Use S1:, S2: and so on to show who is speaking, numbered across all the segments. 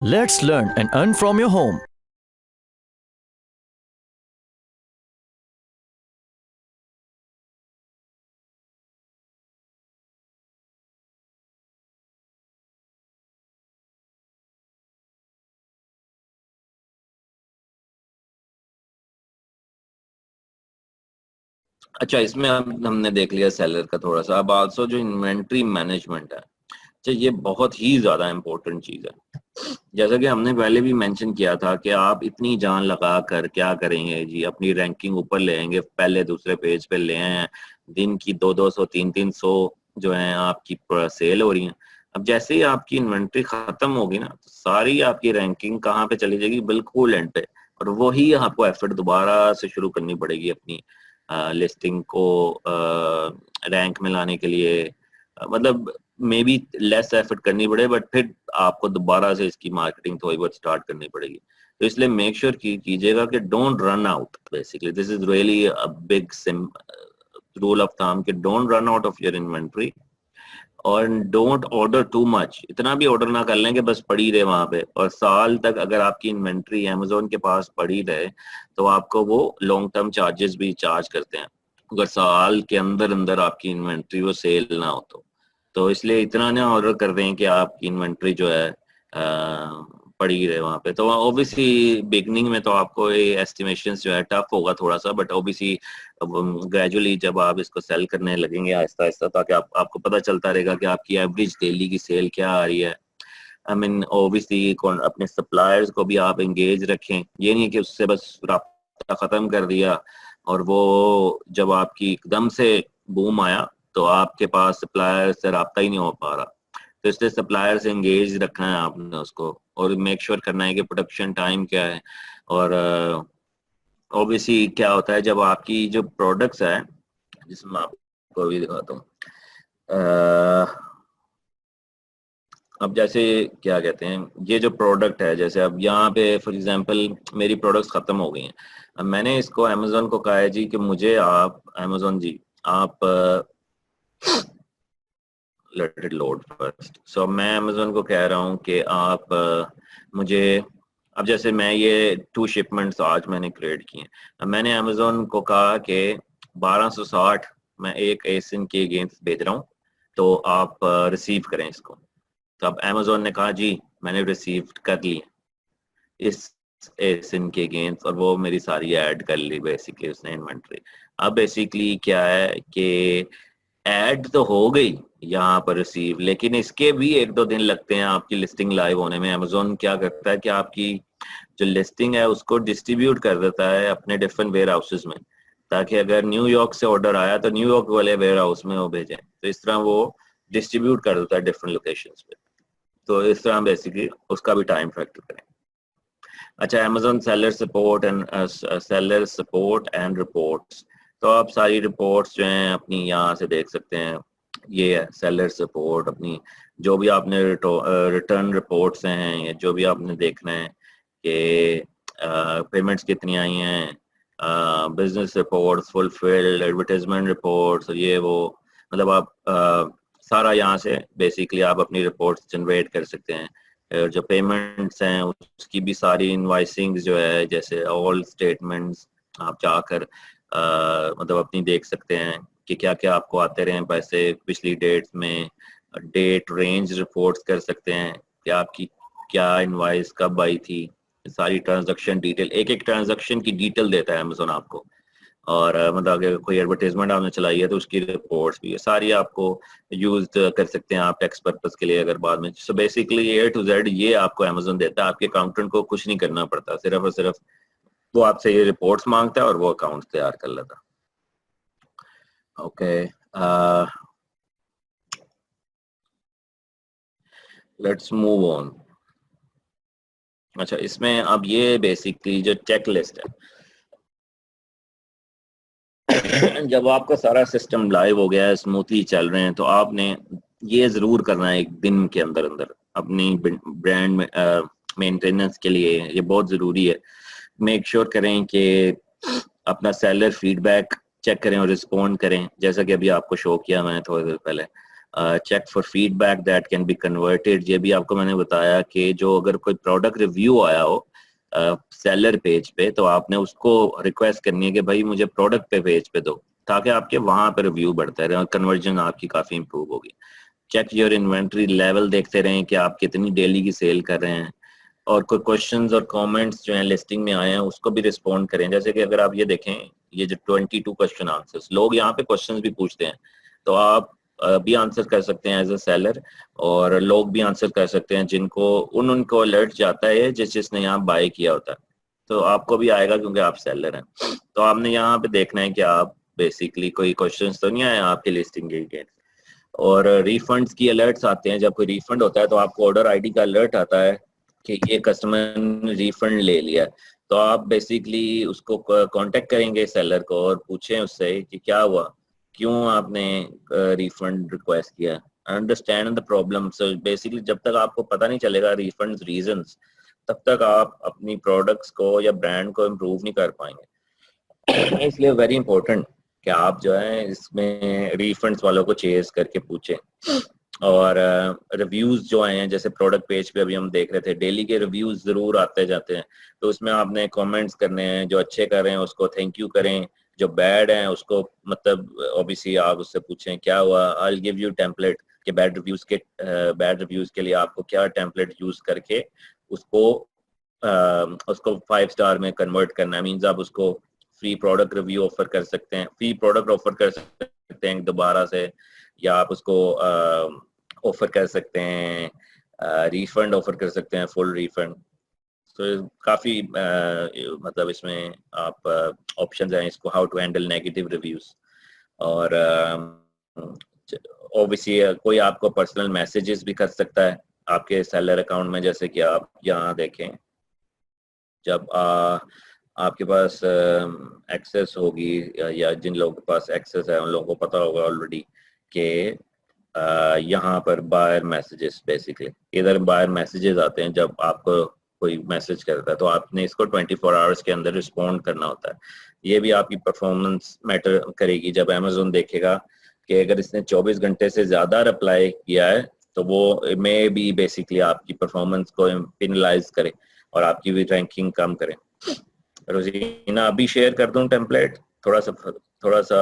S1: Let's learn and earn from your home.
S2: अच्छा, इसमें अब हमने देख लिया सेलर का थोड़ा सा। अब आल्सो जो इन्वेंट्री मैनेजमेंट है, अच्छा ये बहुत ही ज्यादा इम्पोर्टेंट चीज है। जैसा कि हमने पहले भी मेंशन किया था कि आप इतनी जान लगा कर क्या करेंगे जी, अपनी रैंकिंग ऊपर ले आएंगे, पहले दूसरे पेज पे ले आए हैं, दिन की 200 300 जो है आपकी सेल हो रही है। अब जैसे ही आपकी इन्वेंट्री खत्म होगी ना, तो सारी आपकी रैंकिंग कहाँ पे चली जाएगी? बिल्कुल एंड पे। और वही आपको एफर्ट दोबारा से शुरू करनी पड़ेगी अपनी लिस्टिंग को रैंक में लाने के लिए। मतलब मे बी लेस एफर्ट करनी पड़े, बट फिर आपको दोबारा से इसकी मार्केटिंग थोड़ी बहुत स्टार्ट करनी पड़ेगी। तो इसलिए मेक श्योर कीजिएगा कि don't run out. Basically this is really a big rule of thumb कि don't run out of your inventory, और डोंट ऑर्डर टू मच। इतना भी ऑर्डर ना कर लें कि बस पड़ी रहे वहां पे, और साल तक अगर आपकी इन्वेंट्री अमेजोन के पास पड़ी रहे तो आपको वो लॉन्ग टर्म चार्जेस भी चार्ज करते हैं, अगर साल के अंदर अंदर आपकी इन्वेंट्री वो सेल ना हो तो इसलिए इतना ना ऑर्डर कर दें कि आपकी इन्वेंट्री जो है पड़ी रहे वहां पे। तो ऑब्वियसली बिगनिंग में तो आपको ये एस्टिमेशंस जो है टफ होगा थोड़ा सा, बट ऑब्वियसली ग्रेजुअली जब आप इसको सेल करने लगेंगे आहिस्ता आहिस्ता, ताकि आपको पता चलता रहेगा कि आपकी एवरेज डेली की सेल क्या आ रही है। आई मीन ऑब्वियसली अपने सप्लायर्स को भी आप एंगेज रखें, ये नहीं कि उससे बस राब्ता खत्म कर दिया और वो जब आपकी एकदम से बूम आया तो आपके पास सप्लायर से राब्ता ही नहीं हो पा रहा। तो इसलिए सप्लायर से एंगेज रखना है आपने उसको, और मेक श्योर करना है कि प्रोडक्शन टाइम क्या है। और ऑब्वियसली क्या होता है जब आपकी जो प्रोडक्ट्स है, जिसमें आपको भी दिखाता हूँ, अब जैसे क्या कहते हैं, ये जो प्रोडक्ट है, जैसे अब यहाँ पे फॉर एग्जांपल मेरी प्रोडक्ट्स खत्म हो गई हैं। अब मैंने इसको अमेजोन को कहा है जी कि मुझे आप अमेजोन जी आप लेट इट लोड फर्स्ट। सो मैं अमेजोन को कह रहा हूँ कि आप मुझे, अब जैसे मैं ये 2 शिपमेंट्स आज मैंने क्रिएट किए हैं। अब मैंने अमेजोन को कहा कि 1260 मैं एक एसिन के अगेंस्ट भेज रहा हूँ, तो आप रिसीव करें इसको। तो अब अमेजोन ने कहा जी मैंने रिसीव कर ली इस एसिन के अगेंस्ट, और वो मेरी सारी ऐड कर ली बेसिकली उसने इन्वेंट्री। अब बेसिकली क्या है कि ऐड तो हो गई यहाँ पर रिसीव, लेकिन इसके भी 1-2 दिन लगते हैं आपकी लिस्टिंग लाइव होने में। अमेजोन क्या करता है कि आपकी जो लिस्टिंग है उसको डिस्ट्रीब्यूट कर देता है अपने डिफरेंट वेयर हाउसेज में, ताकि अगर न्यूयॉर्क से ऑर्डर आया तो न्यूयॉर्क वाले वेयर हाउस में वो भेजें। तो इस तरह वो डिस्ट्रीब्यूट कर देता है डिफरेंट लोकेशंस पे। तो इस तरह बेसिकली उसका भी टाइम फैक्टर करें। अच्छा, Amazon seller support and reports. तो आप सारी रिपोर्ट्स जो हैं अपनी यहाँ से देख सकते हैं। ये है सेलर सपोर्ट, अपनी जो भी आपने रिटर्न रिपोर्ट्स हैं, या जो भी आपने देखना है कि पेमेंट्स कितनी आई हैं, business reports, fulfilled advertisement reports, और ये वो, मतलब आप सारा यहाँ से बेसिकली आप अपनी रिपोर्ट्स जनरेट कर सकते हैं। और जो पेमेंट्स हैं उसकी भी सारी इनवाइसिंग जो है, जैसे ऑल स्टेटमेंट्स आप जाकर मतलब अपनी देख सकते हैं कि क्या क्या आपको आते रहे हैं पैसे पिछली डेट्स में। डेट रेंज रिपोर्ट्स कर सकते हैं कि आपकी क्या इनवाइस कब आई थी। सारी ट्रांजैक्शन डिटेल, एक एक ट्रांजैक्शन की डिटेल देता है अमेजोन आपको। और मतलब अगर कोई एडवर्टाइजमेंट आपने चलाई है तो उसकी रिपोर्ट्स भी है सारी, आपको यूज कर सकते हैं आप टैक्स पर्पस के लिए अगर बाद में। So basically A to Z ये आपको अमेजोन देता है, आपके अकाउंटेंट को कुछ नहीं करना पड़ता, सिर्फ और सिर्फ वो आपसे ये रिपोर्ट्स मांगता है और वो अकाउंट तैयार कर लेता है। Okay, let's move on. अच्छा, इसमें अब ये बेसिकली जो चेक लिस्ट है जब आपका सारा सिस्टम लाइव हो गया है, स्मूथली चल रहे हैं, तो आपने ये जरूर करना है एक दिन के अंदर अंदर अपनी ब्रांड मेंटेनेंस के लिए, ये बहुत जरूरी है। मेक श्योर करें कि अपना सेलर फीडबैक चेक करें और रिस्पॉन्ड करें, जैसा कि अभी आपको शो किया मैंने थोड़ी देर पहले। Check for feedback that can be converted. ये भी आपको मैंने बताया कि जो अगर कोई प्रोडक्ट रिव्यू आया हो सेलर पेज पे, तो आपने उसको रिक्वेस्ट करनी है कि भाई मुझे प्रोडक्ट पे पेज पे दो, ताकि आपके वहां पे रिव्यू बढ़ता रहे और कन्वर्जन आपकी काफी इंप्रूव होगी। चेक योर इन्वेंट्री लेवल, देखते रहें कि आप कितनी डेली की सेल कर रहे हैं, और कोई क्वेश्चंस और कमेंट्स जो हैं लिस्टिंग में आए हैं उसको भी रिस्पॉन्ड करें। जैसे कि अगर आप ये देखें, ये जो 22 क्वेश्चन आंसर्स, लोग यहाँ पे क्वेश्चंस भी पूछते हैं, तो आप भी आंसर कर सकते हैं एज अ सेलर, और लोग भी आंसर कर सकते हैं जिनको उनको अलर्ट जाता है जिसने यहाँ बाय किया होता है, तो आपको भी आएगा क्योंकि आप सेलर हैं। तो आपने यहाँ पे देखना है कि आप बेसिकली कोई क्वेश्चंस तो नहीं आए आपकी लिस्टिंग के लिए। और रिफंड्स की अलर्ट्स आते हैं, जब कोई रिफंड होता है तो आपको ऑर्डर आईडी का अलर्ट आता है कि ये कस्टमर ने रिफंड ले लिया, तो आप बेसिकली उसको कांटेक्ट करेंगे सेलर को और पूछें उससे कि क्या हुआ, क्यों आपने रिफंड रिक्वेस्ट किया, understand the problem. So basically जब तक आपको पता नहीं चलेगा रिफंड रीजंस, तब तक आप अपनी प्रोडक्ट्स को या ब्रांड को इम्प्रूव नहीं कर पाएंगे। इसलिए वेरी इंपॉर्टेंट कि आप जो है इसमें रिफंड्स वालों को चेज करके पूछें। और रिव्यूज जो आए हैं, जैसे प्रोडक्ट पेज पे अभी हम देख रहे थे, डेली के रिव्यूज जरूर आते जाते हैं, तो उसमें आपने कमेंट्स करने हैं, जो अच्छे कर रहे हैं उसको थैंक यू करें, जो बैड हैं उसको मतलब ऑब्वियसली आप उससे पूछें क्या हुआ, आई गिव यू टेम्पलेट कि बैड रिव्यूज के लिए आपको क्या टेम्पलेट यूज करके उसको उसको 5 स्टार में कन्वर्ट करना है। मींस आप उसको फ्री प्रोडक्ट रिव्यू ऑफर कर सकते हैं, फ्री प्रोडक्ट ऑफर कर सकते हैं दोबारा से, या आप उसको ऑफर कर सकते हैं, रिफंड ऑफर कर सकते हैं, फुल रिफंड। तो काफ़ी मतलब इसमें आप ऑप्शंस हैं इसको how to handle negative reviews. और ऑब्वियसली कोई आपको पर्सनल मैसेजेस भी कर सकता है आपके सेलर अकाउंट में, जैसे कि आप यहाँ देखें, जब आपके पास एक्सेस होगी या जिन लोगों के पास एक्सेस है उन लोगों को पता होगा ऑलरेडी कि यहाँ पर बायर मैसेजेस, बेसिकली इधर बायर मैसेजेस आते हैं जब आपको कोई मैसेज करता है, तो आपने इसको 24 आवर्स के अंदर रिस्पॉन्ड करना होता है। ये भी आपकी परफॉर्मेंस मैटर करेगी। जब अमेजोन देखेगा कि अगर इसने 24 घंटे से ज़्यादा रिप्लाई किया है, तो वो मे भी बेसिकली आपकी परफॉर्मेंस को पेनलाइज करे और आपकी भी रैंकिंग कम करे। रोजीना अभी शेयर कर दूं टेम्पलेट, थोड़ा सा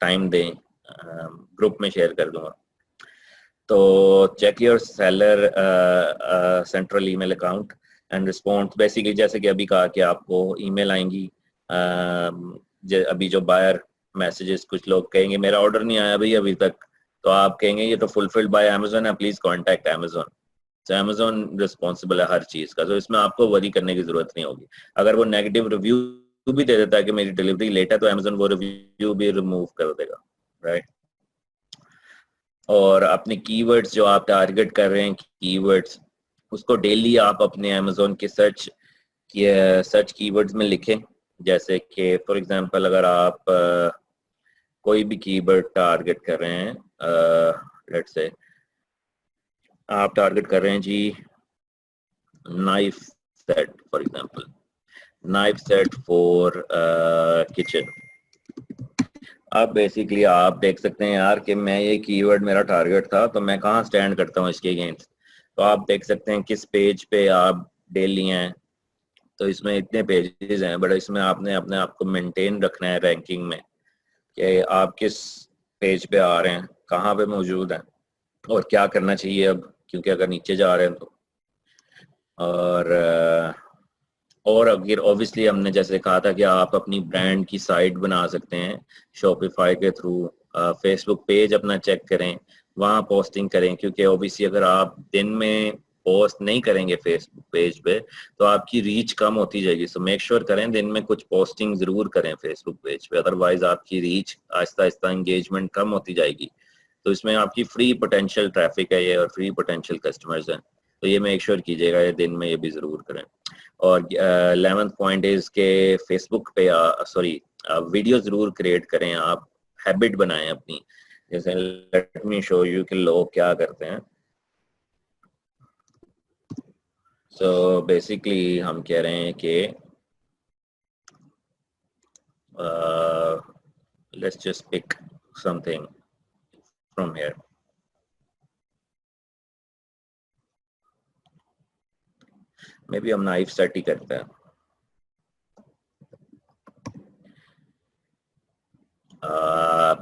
S2: टाइम दें, ग्रुप में शेयर कर दूंगा। तो check your seller central email account and response, basically जैसे कि अभी कहा कि आपको ईमेल आएंगी, अभी जो बायर मैसेजेस, कुछ लोग कहेंगे मेरा ऑर्डर नहीं आया भाई अभी तक, तो आप कहेंगे ये तो फुलफिल्ड बाय अमेजोन है, प्लीज कॉन्टैक्ट अमेजोन। तो अमेजोन रिस्पॉन्सिबल है हर चीज का, तो इसमें आपको वरी करने की जरूरत नहीं होगी। अगर वो नेगेटिव रिव्यू भी दे देता है कि मेरी डिलीवरी लेट है, तो अमेजोन वो रिव्यू भी रिमूव कर देगा, राइट। और अपने कीवर्ड्स जो आप टारगेट कर रहे हैं, कीवर्ड्स, उसको डेली आप अपने अमेजोन के सर्च कीवर्ड्स में लिखें। जैसे कि फॉर एग्जांपल अगर आप कोई भी कीवर्ड टारगेट कर रहे हैं, लेट्स से आप टारगेट कर रहे हैं जी knife set, for example knife set for kitchen. अब बेसिकली आप देख सकते हैं यार कि मैं ये कीवर्ड मेरा टारगेट था, तो मैं कहाँ स्टैंड करता हूँ इसके अगेंस्ट। तो आप देख सकते हैं किस पेज पे आप डेली हैं। तो इसमें इतने पेजेस हैं, बट इसमें आपने अपने आप को मेंटेन रखना है रैंकिंग में कि आप किस पेज पे आ रहे हैं, कहाँ पे मौजूद हैं और क्या करना चाहिए अब, क्योंकि अगर नीचे जा रहे हैं तो। और अगर ऑब्वियसली हमने जैसे कहा था कि आप अपनी ब्रांड की साइट बना सकते हैं शॉपिफाई के थ्रू, फेसबुक पेज अपना चेक करें, वहाँ पोस्टिंग करें, क्योंकि ऑब्वियसली अगर आप दिन में पोस्ट नहीं करेंगे फेसबुक पेज पे तो आपकी रीच कम होती जाएगी। सो मेक श्योर करें दिन में कुछ पोस्टिंग जरूर करें फेसबुक पेज पे, अदरवाइज आपकी रीच आहिस्ता आहिस्ता एंगेजमेंट कम होती जाएगी। तो इसमें आपकी फ्री पोटेंशियल ट्रैफिक है ये और फ्री पोटेंशियल कस्टमर्स हैं, तो ये मेक श्योर कीजिएगा ये दिन में ये भी जरूर करें। और 11th पॉइंट इज के फेसबुक पे वीडियो जरूर क्रिएट करें, आप हैबिट बनाएं अपनी। जैसे लेट मी शो यू कि लोग क्या करते हैं। सो बेसिकली हम कह रहे हैं कि let's just pick something from here. Maybe हम नाइफ सेट ही करते हैं।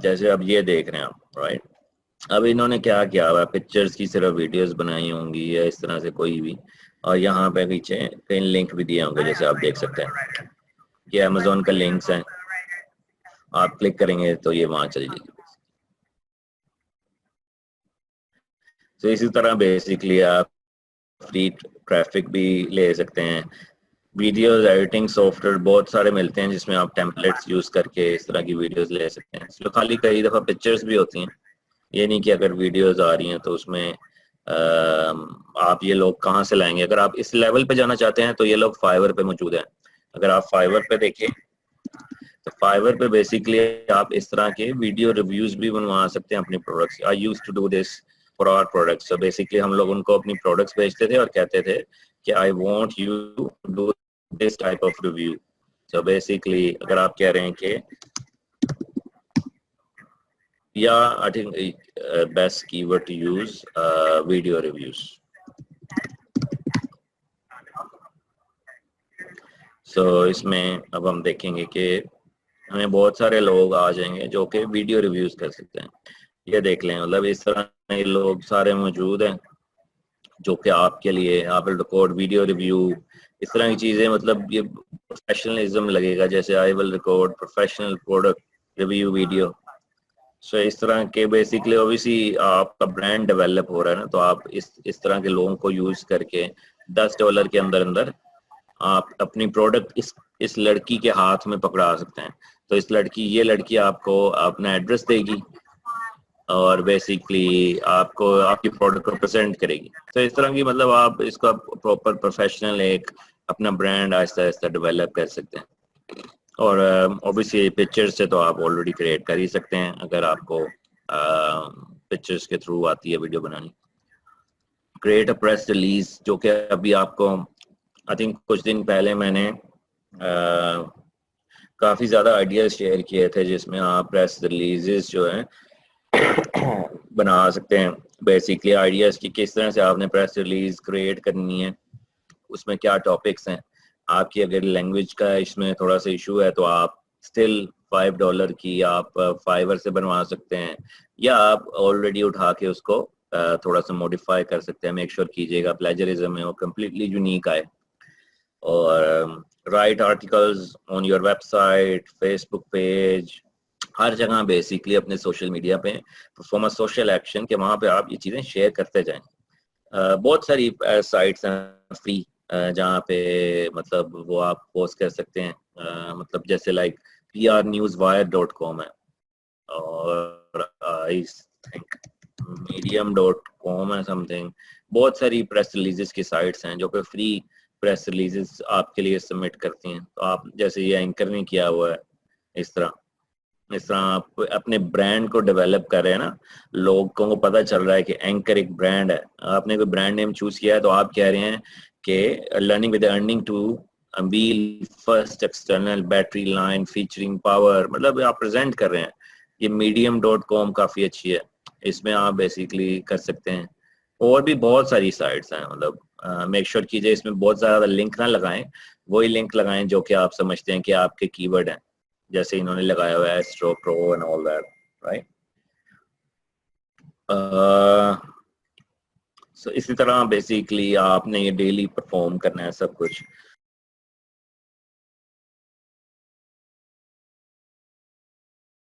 S2: जैसे अब ये देख रहे हैं आप, राइट। अब इन्होंने क्या किया हुआ, पिक्चर्स की सिर्फ वीडियोस बनाई होंगी या इस तरह से कोई भी, और यहाँ पे पीछे कई लिंक भी दिए होंगे, जैसे आप देख सकते हैं ये अमेजोन का लिंक्स हैं, आप क्लिक करेंगे तो ये वहां चली जाएगी। तो इसी तरह बेसिकली आप फ्री ट्रैफिक भी ले सकते हैं। वीडियोस एडिटिंग सॉफ्टवेयर बहुत सारे मिलते हैं जिसमें आप टेम्पलेट्स यूज करके इस तरह की वीडियोस ले सकते हैं। इसमें खाली कई दफ़ा पिक्चर्स भी होती हैं, ये नहीं कि अगर वीडियोस आ रही हैं तो उसमें आप ये लोग कहाँ से लाएंगे। अगर आप इस लेवल पे जाना चाहते हैं तो ये लोग फाइवर पे मौजूद हैं। अगर आप फाइवर पे देखें तो फाइवर पे बेसिकली आप इस तरह के वीडियो रिव्यूज भी बनवा सकते हैं अपने products. I used to do this for our products. So basically हम लोग उनको अपनी प्रोडक्ट्स भेजते थे और कहते थे कि I want you to do this type of review. So basically अगर आप कह रहे हैं कि I think best keyword to use video reviews. So इसमें अब हम देखेंगे कि हमें बहुत सारे लोग आ जाएंगे जो कि वीडियो रिव्यूज कर सकते हैं। ये देख लें, मतलब इस तरह ये लोग सारे मौजूद हैं जो कि आपके लिए आप विल रिकॉर्ड वीडियो रिव्यू, इस तरह की चीज़ें। मतलब ये प्रोफेशनलिज्म लगेगा, जैसे I will record professional product review video. So इस तरह के बेसिकली ऑब्वियसली आपका ब्रांड डेवलप हो रहा है ना, तो आप इस तरह के लोगों को यूज करके $10 के अंदर अंदर आप अपनी प्रोडक्ट इस लड़की के हाथ में पकड़ा सकते हैं। तो ये लड़की आपको अपना एड्रेस देगी और बेसिकली आपको आपकी प्रोडक्ट को प्रेजेंट करेगी। तो इस तरह की मतलब आप इसका प्रॉपर प्रोफेशनल एक अपना ब्रांड आहिस्ता आहिस्ता डेवलप कर सकते हैं। और ऑब्वियसली पिक्चर्स से तो आप ऑलरेडी क्रिएट कर ही सकते हैं अगर आपको पिक्चर्स के थ्रू आती है वीडियो बनानी। क्रिएट अ प्रेस रिलीज, जो कि अभी आपको आई थिंक कुछ दिन पहले मैंने काफ़ी ज़्यादा आइडियाज शेयर किए थे जिसमें आप प्रेस रिलीजेस जो हैं बना सकते हैं। बेसिकली आइडियाज की किस तरह से आपने प्रेस रिलीज क्रिएट करनी है, उसमें क्या टॉपिक्स हैं। आपकी अगर लैंग्वेज का इसमें थोड़ा सा इशू है तो आप स्टिल $5 की आप फाइवर से बनवा सकते हैं, या आप ऑलरेडी उठा के उसको थोड़ा सा मॉडिफाई कर सकते हैं। मेक श्योर कीजिएगा प्लेजरिज्म में वो कम्प्लीटली यूनिक आए। और write articles on your website, Facebook page, हर जगह बेसिकली अपने सोशल मीडिया पे परफॉर्म अ सोशल एक्शन के वहाँ पे आप ये चीज़ें शेयर करते जाएं। बहुत सारी साइट्स हैं फ्री जहाँ पे मतलब वो आप पोस्ट कर सकते हैं, मतलब जैसे लाइक prnewswire.com है, और आई थिंक medium.com है समथिंग। बहुत सारी प्रेस रिलीजेस की साइट्स हैं जो कि फ्री प्रेस रिलीजेस आपके लिए सबमिट करती हैं। तो आप जैसे ये एंकर ने किया हुआ है, इस तरह आप अपने ब्रांड को डेवलप कर रहे हैं ना, लोगों को पता चल रहा है कि एंकर एक ब्रांड है। आपने कोई ब्रांड नेम चूज किया है तो आप कह रहे हैं कि learning with earning two wheel first external battery line featuring power, मतलब आप प्रेजेंट कर रहे हैं। ये medium.com काफ़ी अच्छी है, इसमें आप बेसिकली कर सकते हैं। और भी बहुत सारी साइट्स हैं, मतलब मेक श्योर कीजिए इसमें बहुत ज़्यादा लिंक ना लगाएं, वही लिंक लगाएं जो कि आप समझते हैं कि आपके कीवर्ड हैं, जैसे इन्होंने लगाया हुआ है Astro Pro and all that, right? So इसी तरह बेसिकली आपने ये डेली परफॉर्म करना है सब कुछ।